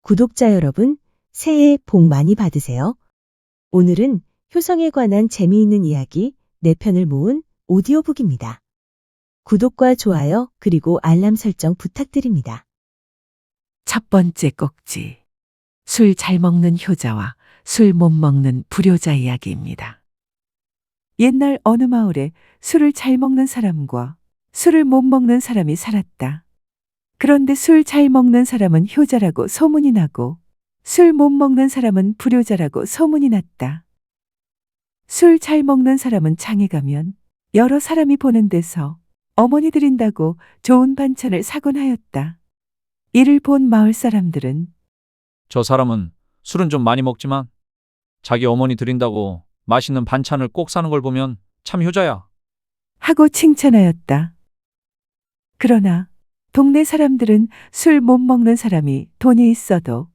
구독자 여러분, 새해 복 많이 받으세요. 오늘은 효성에 관한 재미있는 이야기 4편을 모은 오디오북입니다. 구독과 좋아요 그리고 알람 설정 부탁드립니다. 첫 번째 꼭지. 술 잘 먹는 효자와 술 못 먹는 불효자 이야기입니다. 옛날 어느 마을에 술을 잘 먹는 사람과 술을 못 먹는 사람이 살았다. 그런데 술 잘 먹는 사람은 효자라고 소문이 나고 술 못 먹는 사람은 불효자라고 소문이 났다. 술 잘 먹는 사람은 장에 가면 여러 사람이 보는 데서 어머니 드린다고 좋은 반찬을 사곤 하였다. 이를 본 마을 사람들은 저 사람은 술은 좀 많이 먹지만 자기 어머니 드린다고 맛있는 반찬을 꼭 사는 걸 보면 참 효자야. 하고 칭찬하였다. 그러나 동네 사람들은 술 못 먹는 사람이 돈이 있어도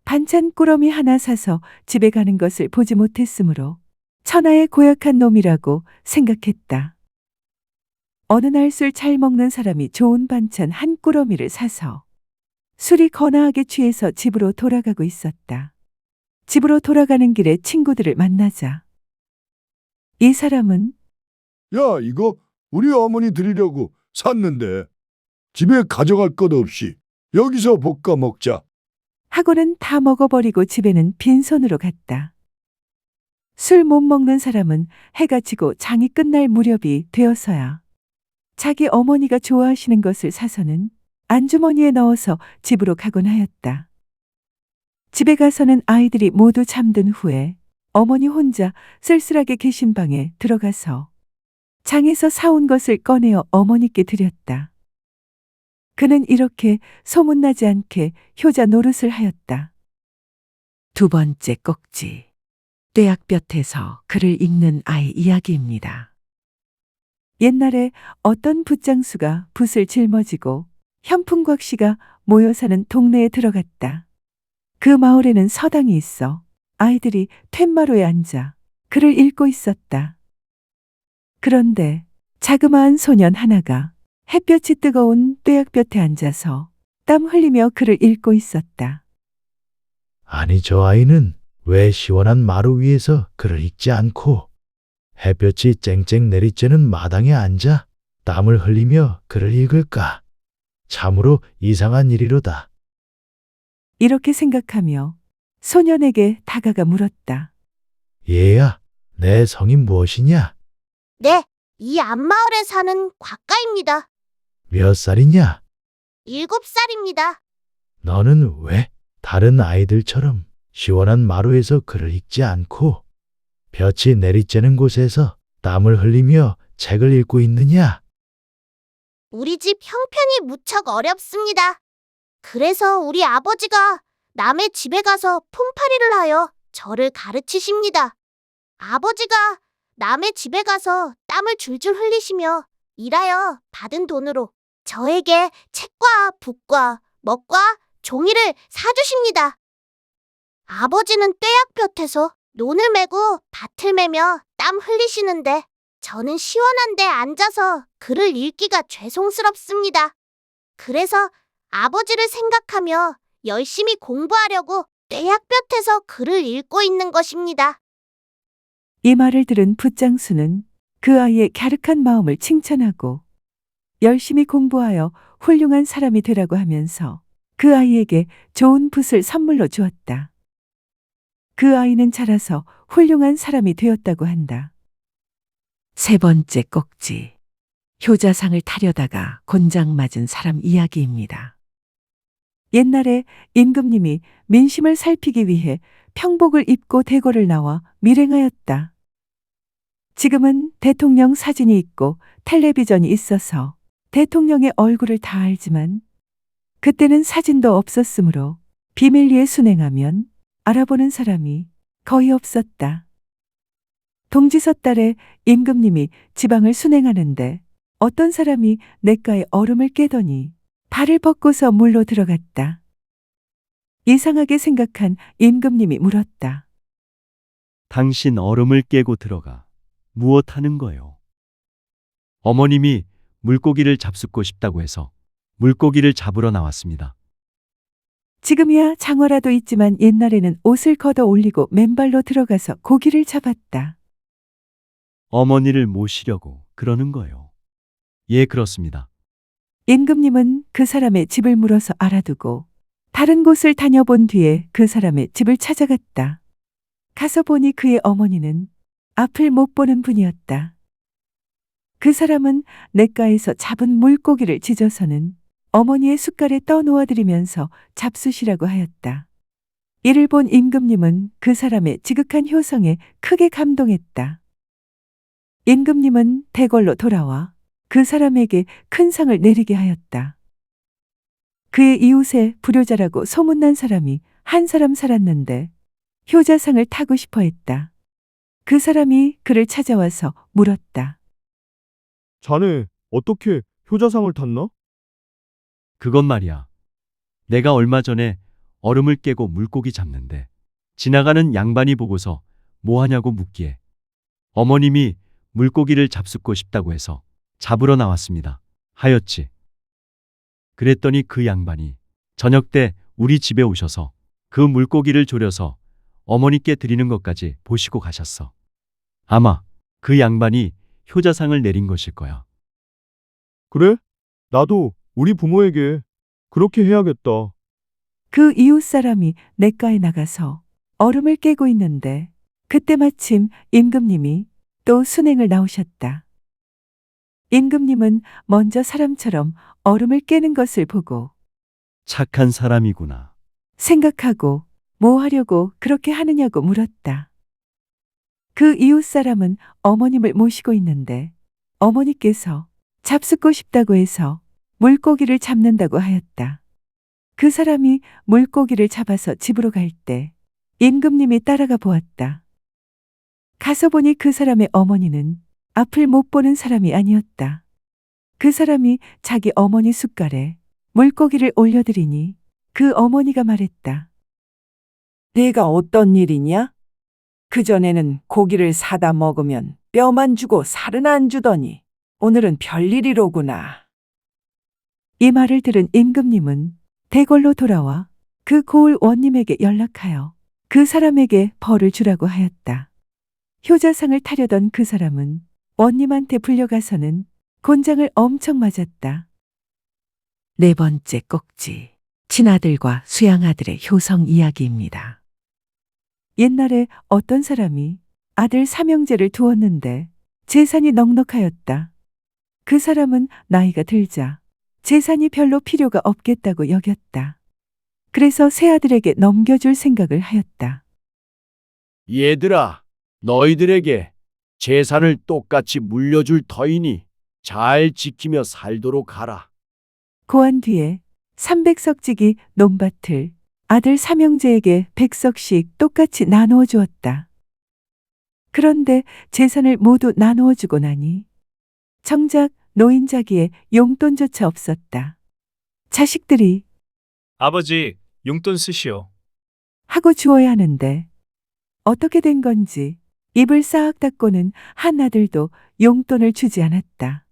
반찬 꾸러미 하나 사서 집에 가는 것을 보지 못했으므로 천하의 고약한 놈이라고 생각했다. 어느 날 술 잘 먹는 사람이 좋은 반찬 한 꾸러미를 사서 술이 거나하게 취해서 집으로 돌아가고 있었다. 집으로 돌아가는 길에 친구들을 만나자 이 사람은 야, 이거 우리 어머니 드리려고 샀는데 집에 가져갈 것 없이 여기서 볶아 먹자. 하고는 다 먹어버리고 집에는 빈손으로 갔다. 술 못 먹는 사람은 해가 지고 장이 끝날 무렵이 되어서야 자기 어머니가 좋아하시는 것을 사서는 안주머니에 넣어서 집으로 가곤 하였다. 집에 가서는 아이들이 모두 잠든 후에 어머니 혼자 쓸쓸하게 계신 방에 들어가서 장에서 사온 것을 꺼내어 어머니께 드렸다. 그는 이렇게 소문나지 않게 효자 노릇을 하였다. 두 번째 꼭지. 떼약볕에서 글을 읽는 아이 이야기입니다. 옛날에 어떤 붓장수가 붓을 짊어지고 현풍곽씨가 모여 사는 동네에 들어갔다. 그 마을에는 서당이 있어 아이들이 툇마루에 앉아 글을 읽고 있었다. 그런데 자그마한 소년 하나가 햇볕이 뜨거운 떼약볕에 앉아서 땀 흘리며 글을 읽고 있었다. 아니, 저 아이는 왜 시원한 마루 위에서 글을 읽지 않고 햇볕이 쨍쨍 내리쬐는 마당에 앉아 땀을 흘리며 글을 읽을까? 참으로 이상한 일이로다. 이렇게 생각하며 소년에게 다가가 물었다. 얘야, 내 성이 무엇이냐? 네, 이 앞마을에 사는 곽가입니다. 몇 살이냐? 7살입니다. 너는 왜 다른 아이들처럼 시원한 마루에서 글을 읽지 않고 볕이 내리쬐는 곳에서 땀을 흘리며 책을 읽고 있느냐? 우리 집 형편이 무척 어렵습니다. 그래서 우리 아버지가 남의 집에 가서 폰파리를 하여 저를 가르치십니다. 아버지가 남의 집에 가서 땀을 줄줄 흘리시며 일하여 받은 돈으로 저에게 책과 붓과 먹과 종이를 사주십니다. 아버지는 떼약볕에서 논을 메고 밭을 메며 땀 흘리시는데 저는 시원한 데 앉아서 글을 읽기가 죄송스럽습니다. 그래서 아버지를 생각하며 열심히 공부하려고 떼약볕에서 글을 읽고 있는 것입니다. 이 말을 들은 붓장수는 그 아이의 갸륵한 마음을 칭찬하고 열심히 공부하여 훌륭한 사람이 되라고 하면서 그 아이에게 좋은 붓을 선물로 주었다. 그 아이는 자라서 훌륭한 사람이 되었다고 한다. 세 번째 꼭지. 효자상을 타려다가 곤장 맞은 사람 이야기입니다. 옛날에 임금님이 민심을 살피기 위해 평복을 입고 대궐을 나와 밀행하였다. 지금은 대통령 사진이 있고 텔레비전이 있어서 대통령의 얼굴을 다 알지만 그때는 사진도 없었으므로 비밀리에 순행하면 알아보는 사람이 거의 없었다. 동지섣달에 임금님이 지방을 순행하는데 어떤 사람이 냇가에 얼음을 깨더니 발을 뻗고서 물로 들어갔다. 이상하게 생각한 임금님이 물었다. 당신 얼음을 깨고 들어가 무엇 하는 거요? 어머님이 물고기를 잡숫고 싶다고 해서 물고기를 잡으러 나왔습니다. 지금이야 장화라도 있지만 옛날에는 옷을 걷어 올리고 맨발로 들어가서 고기를 잡았다. 어머니를 모시려고 그러는 거요. 예, 그렇습니다. 임금님은 그 사람의 집을 물어서 알아두고 다른 곳을 다녀본 뒤에 그 사람의 집을 찾아갔다. 가서 보니 그의 어머니는 앞을 못 보는 분이었다. 그 사람은 냇가에서 잡은 물고기를 지져서는 어머니의 숟갈에 떠놓아드리면서 잡수시라고 하였다. 이를 본 임금님은 그 사람의 지극한 효성에 크게 감동했다. 임금님은 대궐로 돌아와 그 사람에게 큰 상을 내리게 하였다. 그의 이웃에 불효자라고 소문난 사람이 한 사람 살았는데 효자상을 타고 싶어 했다. 그 사람이 그를 찾아와서 물었다. 자네 어떻게 효자상을 탔나? 그건 말이야. 내가 얼마 전에 얼음을 깨고 물고기 잡는데 지나가는 양반이 보고서 뭐 하냐고 묻기에 어머님이 물고기를 잡숫고 싶다고 해서 잡으러 나왔습니다. 하였지. 그랬더니 그 양반이 저녁 때 우리 집에 오셔서 그 물고기를 졸여서 어머니께 드리는 것까지 보시고 가셨어. 아마 그 양반이 효자상을 내린 것일 거야. 그래? 나도 우리 부모에게 그렇게 해야겠다. 그 이웃 사람이 냇가에 나가서 얼음을 깨고 있는데 그때 마침 임금님이 또 순행을 나오셨다. 임금님은 먼저 사람처럼 얼음을 깨는 것을 보고 착한 사람이구나. 생각하고 뭐 하려고 그렇게 하느냐고 물었다. 그 이웃 사람은 어머님을 모시고 있는데 어머니께서 잡숫고 싶다고 해서 물고기를 잡는다고 하였다. 그 사람이 물고기를 잡아서 집으로 갈 때 임금님이 따라가 보았다. 가서 보니 그 사람의 어머니는 앞을 못 보는 사람이 아니었다. 그 사람이 자기 어머니 숟갈에 물고기를 올려드리니 그 어머니가 말했다. 내가 어떤 일이냐? 그전에는 고기를 사다 먹으면 뼈만 주고 살은 안 주더니 오늘은 별일이로구나. 이 말을 들은 임금님은 대궐로 돌아와 그 고을 원님에게 연락하여 그 사람에게 벌을 주라고 하였다. 효자상을 타려던 그 사람은 원님한테 불려가서는 곤장을 엄청 맞았다. 네 번째 꼭지, 친아들과 수양아들의 효성 이야기입니다. 옛날에 어떤 사람이 아들 삼형제를 두었는데 재산이 넉넉하였다. 그 사람은 나이가 들자 재산이 별로 필요가 없겠다고 여겼다. 그래서 새 아들에게 넘겨줄 생각을 하였다. 얘들아, 너희들에게 재산을 똑같이 물려줄 터이니 잘 지키며 살도록 하라. 고한 뒤에 300석지기 논밭을 아들 삼형제에게 100석씩 똑같이 나누어 주었다. 그런데 재산을 모두 나누어 주고 나니 정작 노인자기에 용돈조차 없었다. 자식들이 아버지, 용돈 쓰시오. 하고 주어야 하는데 어떻게 된 건지 입을 싹 닫고는 한 아들도 용돈을 주지 않았다.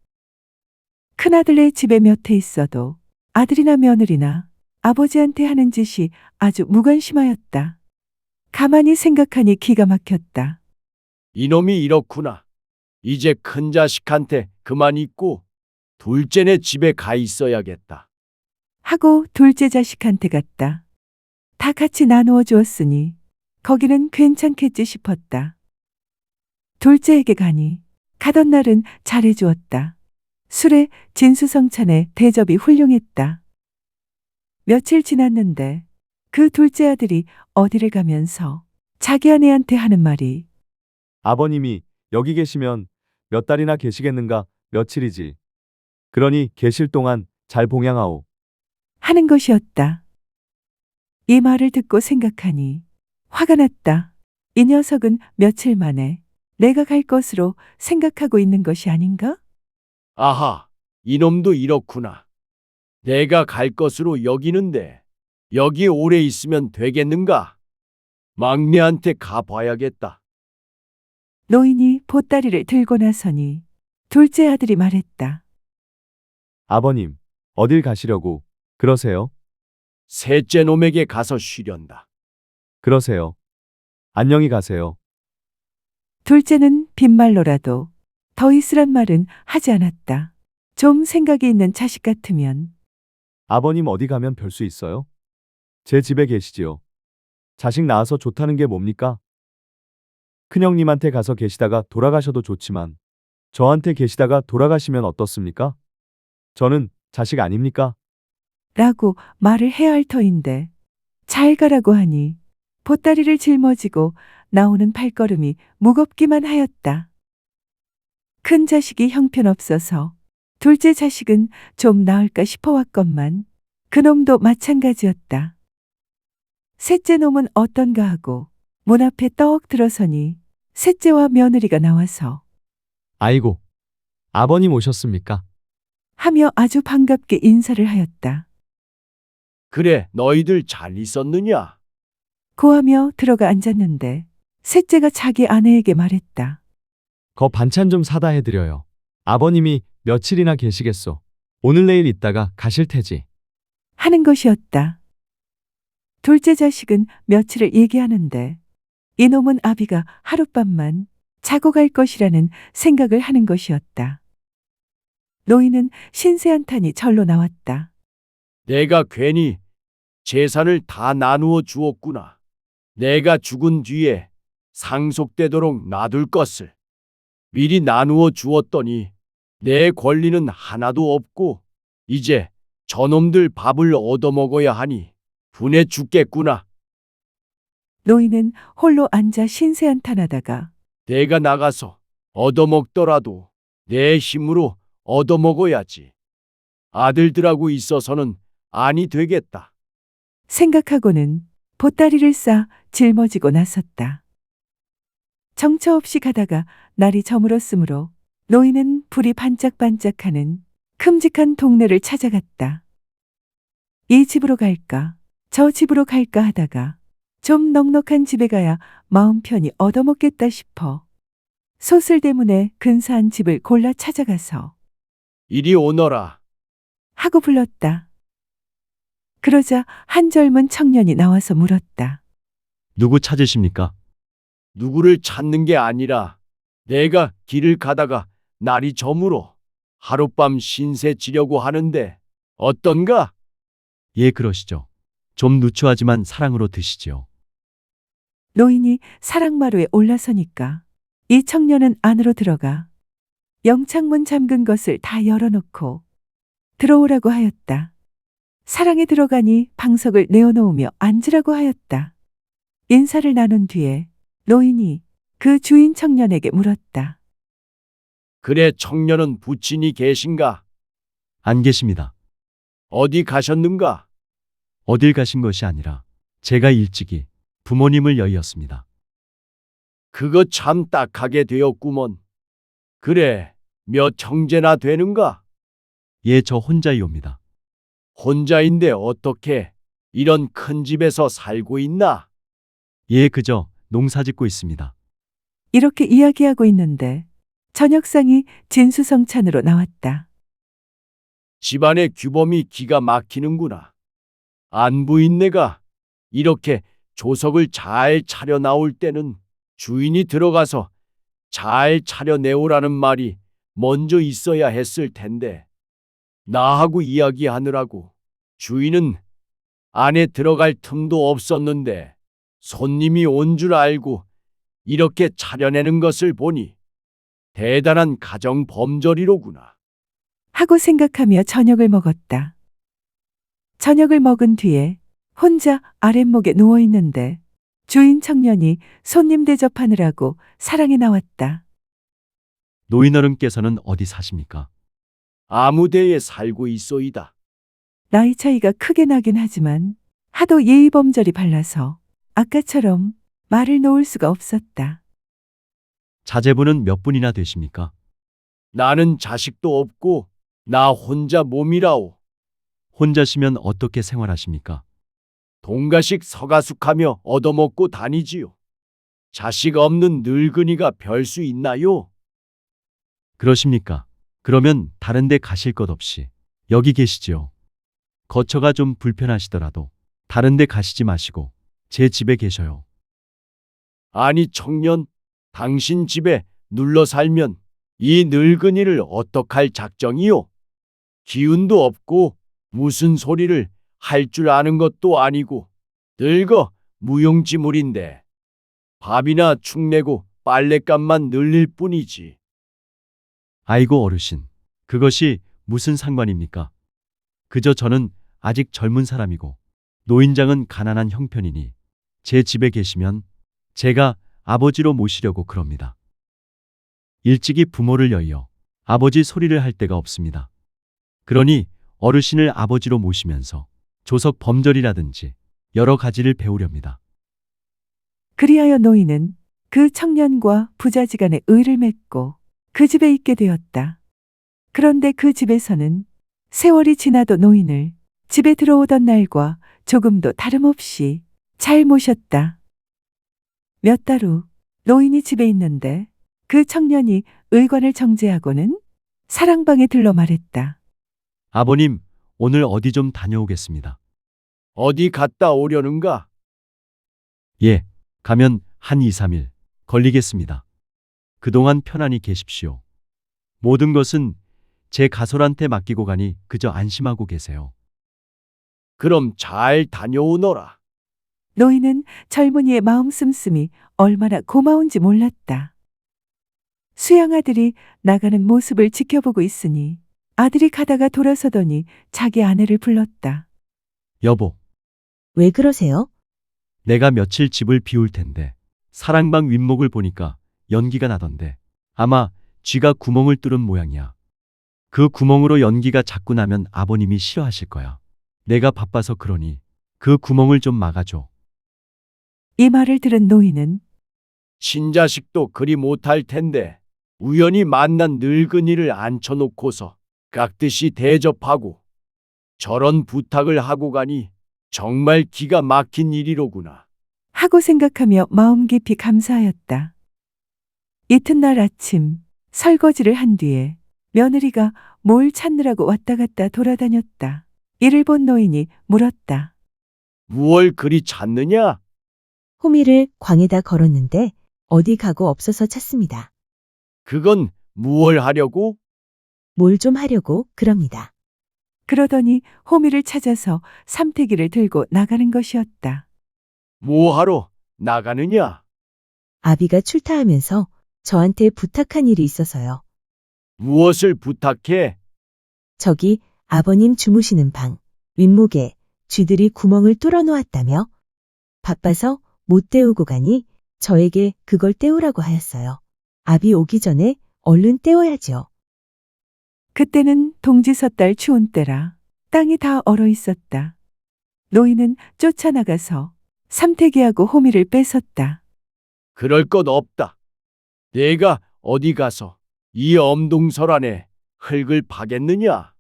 큰아들의 집에 몇 해 있어도 아들이나 며느리나 아버지한테 하는 짓이 아주 무관심하였다. 가만히 생각하니 기가 막혔다. 이놈이 이렇구나. 이제 큰 자식한테 그만 있고 둘째네 집에 가 있어야겠다. 하고 둘째 자식한테 갔다. 다 같이 나누어 주었으니 거기는 괜찮겠지 싶었다. 둘째에게 가니 가던 날은 잘해주었다. 술에 진수성찬에 대접이 훌륭했다. 며칠 지났는데 그 둘째 아들이 어디를 가면서 자기 아내한테 하는 말이 아버님이 여기 계시면 몇 달이나 계시겠는가? 며칠이지. 그러니 계실 동안 잘 봉양하오. 하는 것이었다. 이 말을 듣고 생각하니 화가 났다. 이 녀석은 며칠 만에 내가 갈 것으로 생각하고 있는 것이 아닌가? 아하, 이놈도 이렇구나. 내가 갈 것으로 여기는데 여기 오래 있으면 되겠는가? 막내한테 가봐야겠다. 노인이 보따리를 들고 나서니 둘째 아들이 말했다. 아버님, 어딜 가시려고 그러세요? 셋째 놈에게 가서 쉬련다. 그러세요. 안녕히 가세요. 둘째는 빈말로라도 더 있으란 말은 하지 않았다. 좀 생각이 있는 자식 같으면 아버님 어디 가면 별 수 있어요? 제 집에 계시지요. 자식 낳아서 좋다는 게 뭡니까? 큰형님한테 가서 계시다가 돌아가셔도 좋지만 저한테 계시다가 돌아가시면 어떻습니까? 저는 자식 아닙니까? 라고 말을 해야 할 터인데 잘 가라고 하니 보따리를 짊어지고 나오는 발걸음이 무겁기만 하였다. 큰 자식이 형편없어서 둘째 자식은 좀 나을까 싶어왔건만 그놈도 마찬가지였다. 셋째 놈은 어떤가 하고 문 앞에 떡 들어서니 셋째와 며느리가 나와서 아이고, 아버님 오셨습니까? 하며 아주 반갑게 인사를 하였다. 그래, 너희들 잘 있었느냐? 고하며 들어가 앉았는데 셋째가 자기 아내에게 말했다. 거 반찬 좀 사다 해드려요. 아버님이 며칠이나 계시겠소. 오늘 내일 있다가 가실 테지. 하는 것이었다. 둘째 자식은 며칠을 얘기하는데 이놈은 아비가 하룻밤만 자고 갈 것이라는 생각을 하는 것이었다. 노인은 신세 한탄이 절로 나왔다. 내가 괜히 재산을 다 나누어 주었구나. 내가 죽은 뒤에 상속되도록 놔둘 것을 미리 나누어 주었더니 내 권리는 하나도 없고 이제 저놈들 밥을 얻어먹어야 하니 분해 죽겠구나. 노인은 홀로 앉아 신세 한탄하다가 내가 나가서 얻어먹더라도 내 힘으로 얻어먹어야지. 아들들하고 있어서는 아니 되겠다. 생각하고는 보따리를 싸 짊어지고 나섰다. 정처 없이 가다가 날이 저물었으므로 노인은 불이 반짝반짝하는 큼직한 동네를 찾아갔다. 이 집으로 갈까 저 집으로 갈까 하다가 좀 넉넉한 집에 가야 마음 편히 얻어먹겠다 싶어 소슬대문에 근사한 집을 골라 찾아가서 이리 오너라. 하고 불렀다. 그러자 한 젊은 청년이 나와서 물었다. 누구 찾으십니까? 누구를 찾는 게 아니라 내가 길을 가다가 날이 저물어 하룻밤 신세 지려고 하는데 어떤가? 예, 그러시죠. 좀 누추하지만 사랑으로 드시지요. 노인이 사랑마루에 올라서니까 이 청년은 안으로 들어가 영창문 잠근 것을 다 열어놓고 들어오라고 하였다. 사랑에 들어가니 방석을 내어놓으며 앉으라고 하였다. 인사를 나눈 뒤에 노인이 그 주인 청년에게 물었다. 그래, 청년은 부친이 계신가? 안 계십니다. 어디 가셨는가? 어딜 가신 것이 아니라 제가 일찍이 부모님을 여의었습니다. 그거 참 딱하게 되었구먼. 그래, 몇 형제나 되는가? 예, 저 혼자이옵니다. 혼자인데 어떻게 이런 큰 집에서 살고 있나? 예, 그저 농사 짓고 있습니다. 이렇게 이야기하고 있는데 저녁상이 진수성찬으로 나왔다. 집안의 규범이 기가 막히는구나. 안부인네가 이렇게 조석을 잘 차려 나올 때는 주인이 들어가서 잘 차려 내오라는 말이 먼저 있어야 했을 텐데 나하고 이야기하느라고 주인은 안에 들어갈 틈도 없었는데 손님이 온 줄 알고 이렇게 차려내는 것을 보니 대단한 가정 범절이로구나. 하고 생각하며 저녁을 먹었다. 저녁을 먹은 뒤에 혼자 아랫목에 누워 있는데 주인 청년이 손님 대접하느라고 사랑에 나왔다. 노인어른께서는 어디 사십니까? 아무데에 살고 있소이다. 나이 차이가 크게 나긴 하지만 하도 예의범절이 발라서 아까처럼 말을 놓을 수가 없었다. 자제분은 몇 분이나 되십니까? 나는 자식도 없고 나 혼자 몸이라오. 혼자시면 어떻게 생활하십니까? 동가식 서가숙하며 얻어먹고 다니지요. 자식 없는 늙은이가 별 수 있나요? 그러십니까? 그러면 다른 데 가실 것 없이 여기 계시지요. 거처가 좀 불편하시더라도 다른 데 가시지 마시고 제 집에 계셔요. 아니 청년, 당신 집에 눌러 살면 이 늙은이를 어떡할 작정이요? 기운도 없고 무슨 소리를 할 줄 아는 것도 아니고 늙어 무용지물인데 밥이나 축내고 빨랫감만 늘릴 뿐이지. 아이고 어르신, 그것이 무슨 상관입니까? 그저 저는 아직 젊은 사람이고 노인장은 가난한 형편이니 제 집에 계시면 제가 아버지로 모시려고 그럽니다. 일찍이 부모를 여의어 아버지 소리를 할 데가 없습니다. 그러니 어르신을 아버지로 모시면서 조석 범절이라든지 여러 가지를 배우렵니다. 그리하여 노인은 그 청년과 부자지간에 의를 맺고 그 집에 있게 되었다. 그런데 그 집에서는 세월이 지나도 노인을 집에 들어오던 날과 조금도 다름없이 잘 모셨다. 몇 달 후 노인이 집에 있는데 그 청년이 의관을 정제하고는 사랑방에 들러 말했다. 아버님, 오늘 어디 좀 다녀오겠습니다. 어디 갔다 오려는가? 예, 가면 한 2, 3일 걸리겠습니다. 그동안 편안히 계십시오. 모든 것은 제 가솔한테 맡기고 가니 그저 안심하고 계세요. 그럼 잘 다녀오너라. 노인은 젊은이의 마음 씀씀이 얼마나 고마운지 몰랐다. 수양 아들이 나가는 모습을 지켜보고 있으니 아들이 가다가 돌아서더니 자기 아내를 불렀다. 여보, 왜 그러세요? 내가 며칠 집을 비울 텐데 사랑방 윗목을 보니까 연기가 나던데 아마 쥐가 구멍을 뚫은 모양이야. 그 구멍으로 연기가 자꾸 나면 아버님이 싫어하실 거야. 내가 바빠서 그러니 그 구멍을 좀 막아줘. 이 말을 들은 노인은 친자식도 그리 못할 텐데 우연히 만난 늙은이를 앉혀놓고서 깍듯이 대접하고 저런 부탁을 하고 가니 정말 기가 막힌 일이로구나. 하고 생각하며 마음 깊이 감사하였다. 이튿날 아침 설거지를 한 뒤에 며느리가 뭘 찾느라고 왔다 갔다 돌아다녔다. 이를 본 노인이 물었다. 무얼 그리 찾느냐? 호미를 광에다 걸었는데 어디 가고 없어서 찾습니다. 그건 무얼 하려고? 뭘 좀 하려고 그럽니다. 그러더니 호미를 찾아서 삼태기를 들고 나가는 것이었다. 뭐하러 나가느냐? 아비가 출타하면서 저한테 부탁한 일이 있어서요. 무엇을 부탁해? 저기 아버님 주무시는 방 윗목에 쥐들이 구멍을 뚫어 놓았다며 바빠서 못 때우고 가니 저에게 그걸 때우라고 하였어요. 아비 오기 전에 얼른 때워야지요. 그때는 동지섣달 추운 때라 땅이 다 얼어 있었다. 노인은 쫓아나가서 삼태기하고 호미를 뺏었다. 그럴 것 없다. 내가 어디 가서 이 엄동설 안에 흙을 파겠느냐?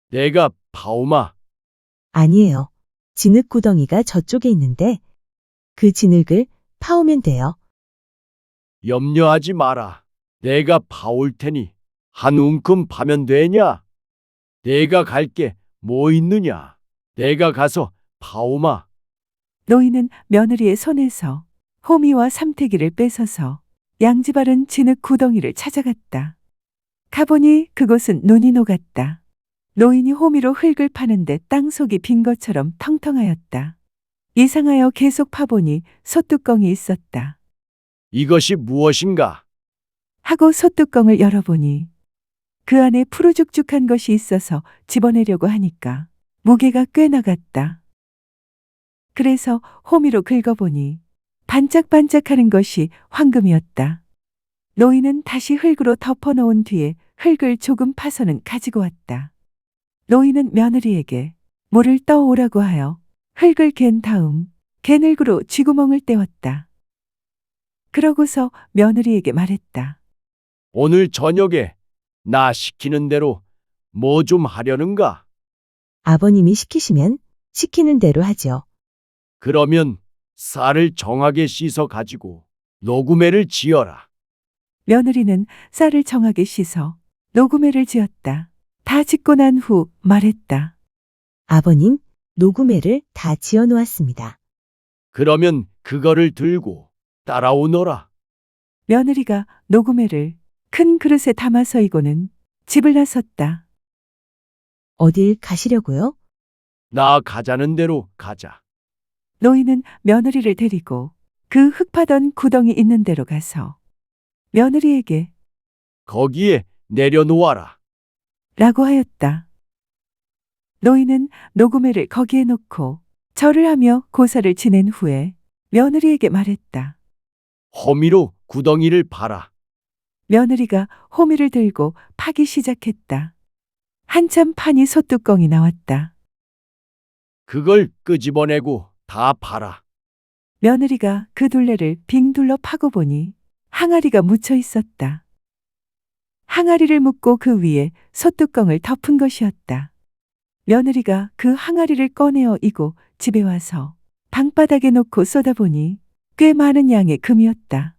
내가 파오마. 아니에요. 진흙 구덩이가 저쪽에 있는데 그 진흙을 파오면 돼요. 염려하지 마라. 내가 파올 테니 한 움큼 파면 되냐? 내가 갈 게 뭐 있느냐? 내가 가서 파오마. 노인은 며느리의 손에서 호미와 삼태기를 뺏어서 양지바른 진흙 구덩이를 찾아갔다. 가보니 그곳은 눈이 녹았다. 노인이 호미로 흙을 파는데 땅속이 빈 것처럼 텅텅하였다. 이상하여 계속 파보니 솥뚜껑이 있었다. 이것이 무엇인가? 하고 솥뚜껑을 열어보니 그 안에 푸르죽죽한 것이 있어서 집어내려고 하니까 무게가 꽤 나갔다. 그래서 호미로 긁어보니 반짝반짝하는 것이 황금이었다. 노인은 다시 흙으로 덮어놓은 뒤에 흙을 조금 파서는 가지고 왔다. 노인은 며느리에게 물을 떠오라고 하여 흙을 갠 다음 개늘구로 쥐구멍을 때웠다. 그러고서 며느리에게 말했다. 오늘 저녁에 나 시키는 대로 뭐 좀 하려는가? 아버님이 시키시면 시키는 대로 하죠. 그러면 쌀을 정하게 씻어 가지고 녹음회를 지어라. 며느리는 쌀을 정하게 씻어 녹음회를 지었다. 다 짓고 난 후 말했다. 아버님, 녹음회를 다 지어 놓았습니다. 그러면 그거를 들고 따라오너라. 며느리가 녹음회를 큰 그릇에 담아서 이고는 집을 나섰다. 어딜 가시려고요? 나 가자는 대로 가자. 노인은 며느리를 데리고 그 흙파던 구덩이 있는 데로 가서 며느리에게 거기에 내려놓아라. 라고 하였다. 노인은 녹음회를 거기에 놓고 절을 하며 고사를 지낸 후에 며느리에게 말했다. 호미로 구덩이를 파라. 며느리가 호미를 들고 파기 시작했다. 한참 파니 솥뚜껑이 나왔다. 그걸 끄집어내고 다 파라. 며느리가 그 둘레를 빙 둘러 파고 보니 항아리가 묻혀 있었다. 항아리를 묶고 그 위에 솥뚜껑을 덮은 것이었다. 며느리가 그 항아리를 꺼내어 이고 집에 와서 방바닥에 놓고 쏟아보니 꽤 많은 양의 금이었다.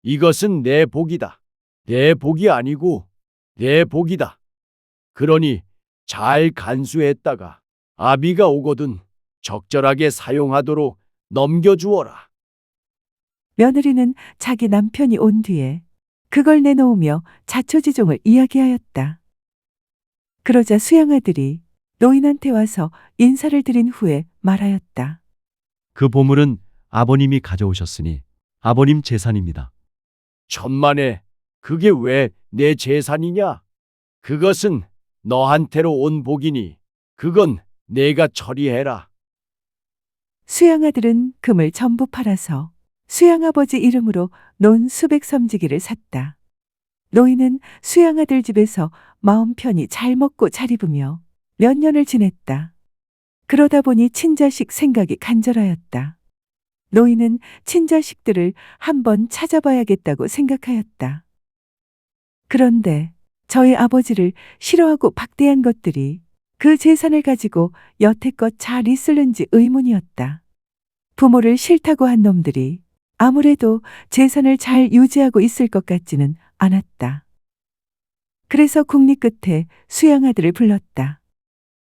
이것은 내 복이다. 내 복이 아니고 내 복이다. 그러니 잘 간수했다가 아비가 오거든 적절하게 사용하도록 넘겨주어라. 며느리는 자기 남편이 온 뒤에 그걸 내놓으며 자초지종을 이야기하였다. 그러자 수양아들이 노인한테 와서 인사를 드린 후에 말하였다. 그 보물은 아버님이 가져오셨으니 아버님 재산입니다. 천만에 그게 왜 내 재산이냐? 그것은 너한테로 온 복이니 그건 내가 처리해라. 수양아들은 금을 전부 팔아서 수양아버지 이름으로 논 수백 섬지기를 샀다. 노인은 수양아들 집에서 마음 편히 잘 먹고 잘 입으며 몇 년을 지냈다. 그러다 보니 친자식 생각이 간절하였다. 노인은 친자식들을 한번 찾아봐야겠다고 생각하였다. 그런데 저희 아버지를 싫어하고 박대한 것들이 그 재산을 가지고 여태껏 잘 있을는지 의문이었다. 부모를 싫다고 한 놈들이 아무래도 재산을 잘 유지하고 있을 것 같지는 않았다. 그래서 국리 끝에 수양아들을 불렀다.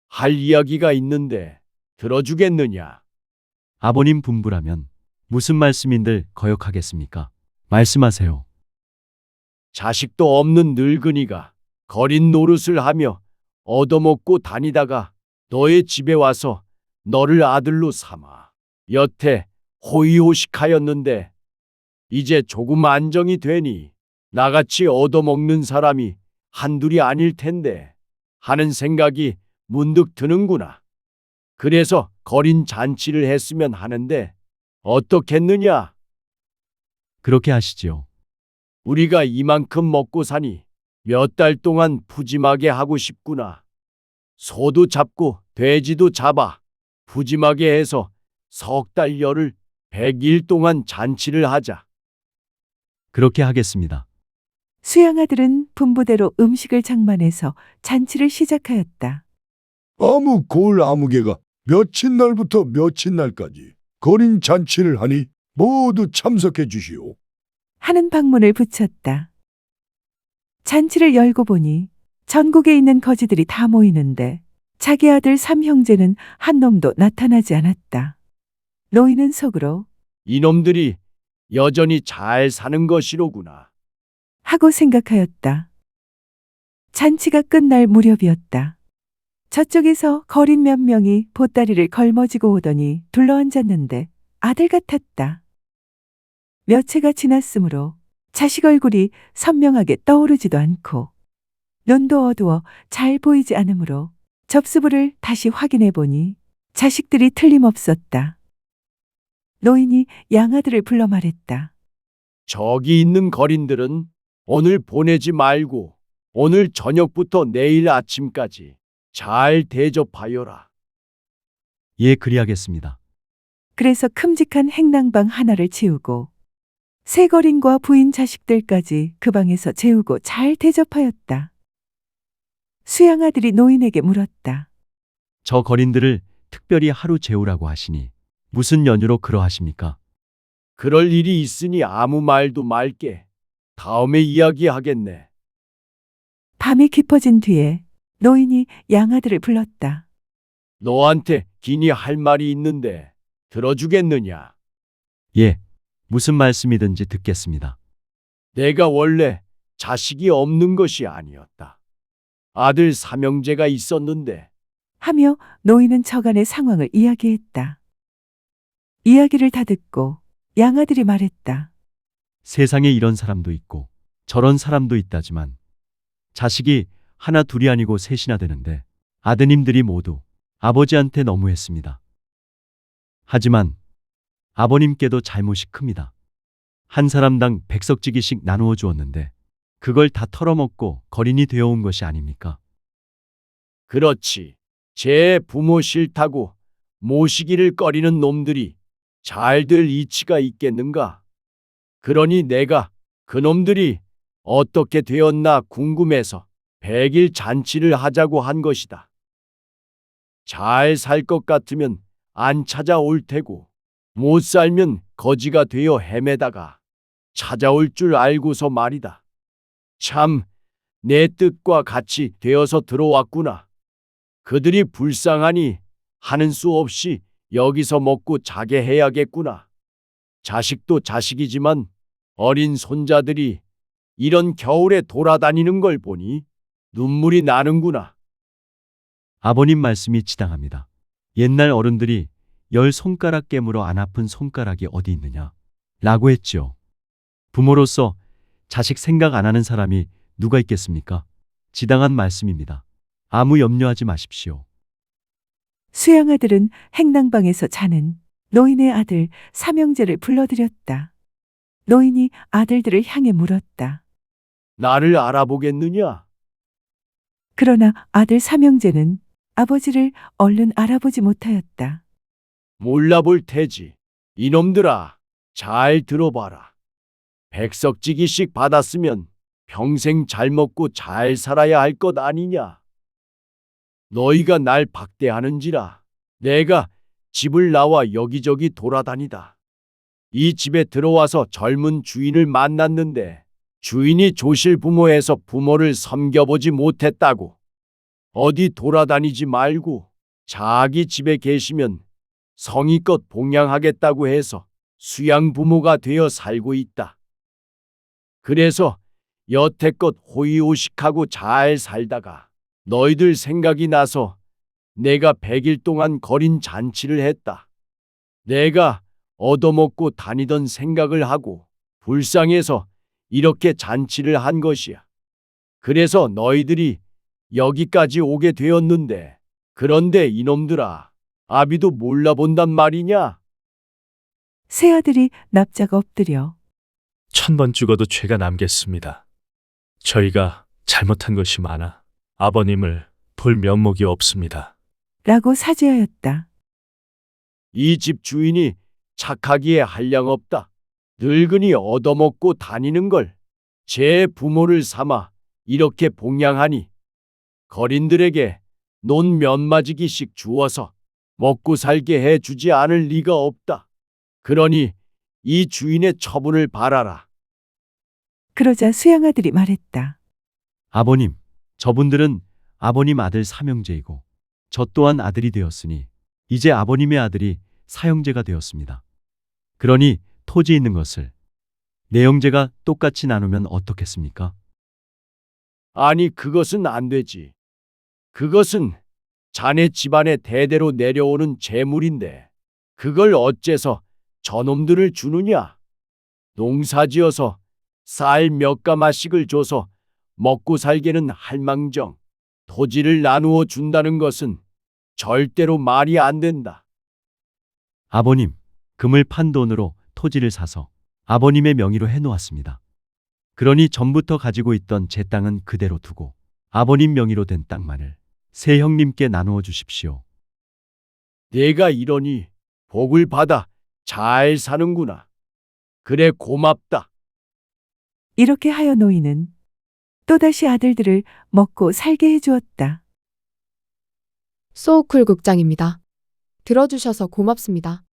할 이야기가 있는데 들어주겠느냐? 아버님 분부라면 무슨 말씀인들 거역하겠습니까? 말씀하세요. 자식도 없는 늙은이가 거린 노릇을 하며 얻어먹고 다니다가 너의 집에 와서 너를 아들로 삼아 여태 호의호식하였는데 이제 조금 안정이 되니 나같이 얻어먹는 사람이 한둘이 아닐 텐데 하는 생각이 문득 드는구나. 그래서 거린 잔치를 했으면 하는데 어떻겠느냐? 그렇게 하시지요. 우리가 이만큼 먹고 사니 몇 달 동안 푸짐하게 하고 싶구나. 소도 잡고 돼지도 잡아 푸짐하게 해서 석 달 열흘 100일 동안 잔치를 하자. 그렇게 하겠습니다. 수양아들은 분부대로 음식을 장만해서 잔치를 시작하였다. 아무 골 아무개가 며칠 날부터 며칠 날까지 거린 잔치를 하니 모두 참석해 주시오. 하는 방문을 붙였다. 잔치를 열고 보니 전국에 있는 거지들이 다 모이는데 자기 아들 삼형제는 한 놈도 나타나지 않았다. 노인은 속으로 이놈들이 여전히 잘 사는 것이로구나. 하고 생각하였다. 잔치가 끝날 무렵이었다. 저쪽에서 거린 몇 명이 보따리를 걸머지고 오더니 둘러앉았는데 아들 같았다. 몇 해가 지났으므로 자식 얼굴이 선명하게 떠오르지도 않고 눈도 어두워 잘 보이지 않으므로 접수부를 다시 확인해 보니 자식들이 틀림없었다. 노인이 양아들을 불러 말했다. 저기 있는 거린들은 오늘 보내지 말고 오늘 저녁부터 내일 아침까지 잘 대접하여라. 예, 그리하겠습니다. 그래서 큼직한 행랑방 하나를 치우고 새 거린과 부인 자식들까지 그 방에서 재우고 잘 대접하였다. 수양아들이 노인에게 물었다. 저 거린들을 특별히 하루 재우라고 하시니 무슨 연유로 그러하십니까? 그럴 일이 있으니 아무 말도 말게. 다음에 이야기하겠네. 밤이 깊어진 뒤에 노인이 양아들을 불렀다. 너한테 기니 할 말이 있는데 들어주겠느냐? 예, 무슨 말씀이든지 듣겠습니다. 내가 원래 자식이 없는 것이 아니었다. 아들 삼형제가 있었는데 하며 노인은 저간의 상황을 이야기했다. 이야기를 다 듣고 양아들이 말했다. 세상에 이런 사람도 있고 저런 사람도 있다지만 자식이 하나 둘이 아니고 셋이나 되는데 아드님들이 모두 아버지한테 너무했습니다. 하지만 아버님께도 잘못이 큽니다. 한 사람당 100석지기씩 나누어 주었는데 그걸 다 털어먹고 거린이 되어온 것이 아닙니까? 그렇지. 제 부모 싫다고 모시기를 꺼리는 놈들이 잘될 이치가 있겠는가? 그러니 내가 그놈들이 어떻게 되었나 궁금해서 100일 잔치를 하자고 한 것이다. 잘 살 것 같으면 안 찾아올 테고 못 살면 거지가 되어 헤매다가 찾아올 줄 알고서 말이다. 참, 내 뜻과 같이 되어서 들어왔구나. 그들이 불쌍하니 하는 수 없이 여기서 먹고 자게 해야겠구나. 자식도 자식이지만 어린 손자들이 이런 겨울에 돌아다니는 걸 보니 눈물이 나는구나. 아버님 말씀이 지당합니다. 옛날 어른들이 10손가락 깨물어 안 아픈 손가락이 어디 있느냐 라고 했지요. 부모로서 자식 생각 안 하는 사람이 누가 있겠습니까? 지당한 말씀입니다. 아무 염려하지 마십시오. 수양아들은 행랑방에서 자는 노인의 아들 삼형제를 불러들였다. 노인이 아들들을 향해 물었다. 나를 알아보겠느냐? 그러나 아들 삼형제는 아버지를 얼른 알아보지 못하였다. 몰라볼 테지. 이놈들아, 잘 들어봐라. 100석지기씩 받았으면 평생 잘 먹고 잘 살아야 할 것 아니냐? 너희가 날 박대하는지라 내가 집을 나와 여기저기 돌아다니다. 이 집에 들어와서 젊은 주인을 만났는데 주인이 조실 부모에서 부모를 섬겨보지 못했다고 어디 돌아다니지 말고 자기 집에 계시면 성의껏 봉양하겠다고 해서 수양 부모가 되어 살고 있다. 그래서 여태껏 호의호식하고 잘 살다가 너희들 생각이 나서 내가 100일 동안 거린 잔치를 했다. 내가 얻어먹고 다니던 생각을 하고 불쌍해서 이렇게 잔치를 한 것이야. 그래서 너희들이 여기까지 오게 되었는데 그런데 이놈들아, 아비도 몰라본단 말이냐? 새아들이 납작 엎드려 1000번 죽어도 죄가 남겠습니다. 저희가 잘못한 것이 많아 아버님을 볼 면목이 없습니다. 라고 사죄하였다. 이 집 주인이 착하기에 한량없다. 늙은이 얻어먹고 다니는 걸 제 부모를 삼아 이렇게 봉양하니 거린들에게 논 몇 마지기씩 주어서 먹고 살게 해주지 않을 리가 없다. 그러니 이 주인의 처분을 바라라. 그러자 수양아들이 말했다. 아버님, 저분들은 아버님 아들 삼형제이고 저 또한 아들이 되었으니 이제 아버님의 아들이 사형제가 되었습니다. 그러니 토지 있는 것을 내 형제가 똑같이 나누면 어떻겠습니까? 아니, 그것은 안 되지. 그것은 자네 집안에 대대로 내려오는 재물인데 그걸 어째서 저놈들을 주느냐? 농사지어서 쌀 몇 가마씩을 줘서 먹고 살게는 할망정 토지를 나누어 준다는 것은 절대로 말이 안 된다. 아버님, 금을 판 돈으로 토지를 사서 아버님의 명의로 해놓았습니다. 그러니 전부터 가지고 있던 제 땅은 그대로 두고 아버님 명의로 된 땅만을 세 형님께 나누어 주십시오. 내가 이러니 복을 받아 잘 사는구나. 그래, 고맙다. 이렇게 하여 노인은 또다시 아들들을 먹고 살게 해주었다. 소우쿨 국장입니다. 들어주셔서 고맙습니다.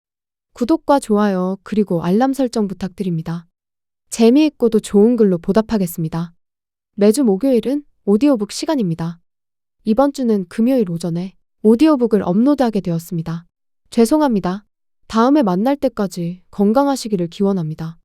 구독과 좋아요 그리고 알람 설정 부탁드립니다. 재미있고도 좋은 글로 보답하겠습니다. 매주 목요일은 오디오북 시간입니다. 이번 주는 금요일 오전에 오디오북을 업로드하게 되었습니다. 죄송합니다. 다음에 만날 때까지 건강하시기를 기원합니다.